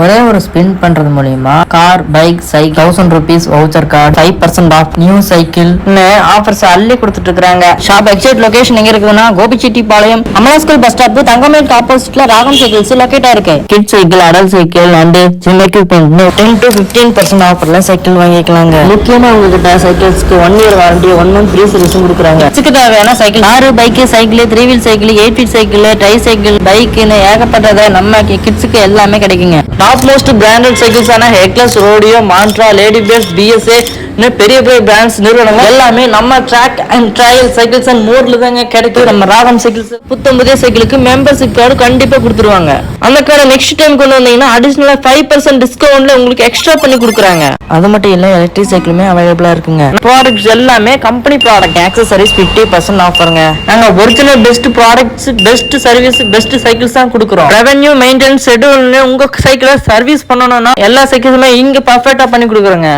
ஒரே ஒரு ஸ்பின் பண்றது மூலியமா car, bike, cycle 1000 rupees voucher card, 5% off, new cycle offers அள்ளி கொடுத்துட்டு இருக்காங்க. ஷாப் எக்ஸாக்ட் லொகேஷன் எங்க இருக்குதுன்னா Gobichettipalayam Amala school bus stop தங்கமேட் ஆப்போசிட்ல ராகம் சைக்கிள்ஸ் லொகேட் இருக்கு. Kid cycle, adult cycle and gym equipment 10 to 15% ஆஃபர்ல சைக்கிள் வாங்கிக்கலாங்க. முக்கியமா உங்ககிட்ட சைக்கிள்ஸ்க்கு 1 year warranty, 1 month free service கொடுக்குறாங்க. கிட்ஸ்க்கு தேவையான cycle, car, bike, cycle, 3 wheel cycle, 8 feet cycle, டை சைக்கிள், பைக்னு ஏகப்பட்டதை நம்ம கிட்ஸ்க்கு எல்லாமே கிடைக்குங்க. டாப் மோஸ்ட் பிராண்டட் சைக்கிள்ஸ் ஆன ஹெக்லஸ், ரோடியோ, மான்ட்ரா, லேடி பேஸ், பிஎஸ்ஏ பெரிய பெரிய பிராண்ட்ஸ் நிறுவனங்கள் எல்லாமே நம்ம track and trail cycles and மோர்ல தாங்க கிடைக்கும். நம்ம ராகம் சைக்கிள்ஸ் புத்தம் புதிய சைக்கிளுக்கு மெம்பர்ஷிப் கார்டு கண்டிப்பா கொடுத்துருவாங்க. அந்த கார்டை நெக்ஸ்ட் டைம் கொண்டு வந்தீங்கன்னா அடிஷனலா 5% டிஸ்கவுண்ட்ல உங்களுக்கு எக்ஸ்ட்ரா பண்ணி கொடுக்குறாங்க. அது மட்டும் இல்ல, எலக்ட்ரிக் சைக்கிளுமே அவைலபிளா இருக்குங்க. ப்ராடக்ட்ஸ் எல்லாமே கம்பெனி ப்ராடக்ட், ஆக்சசரிஸ் 50% ஆஃபருங்க. நாங்க original best products, best service, best cycles தான் கொடுக்குறோம். ரெவென்யூ மெயின்டெனன்ஸ் ஷெட்யூல் உங்க சைக்கிளை சர்வீஸ் பண்ணணும்னா எல்லா சைக்கிள்ஸுமே இங்க பர்ஃபெக்டா பண்ணி கொடுக்குறோங்க.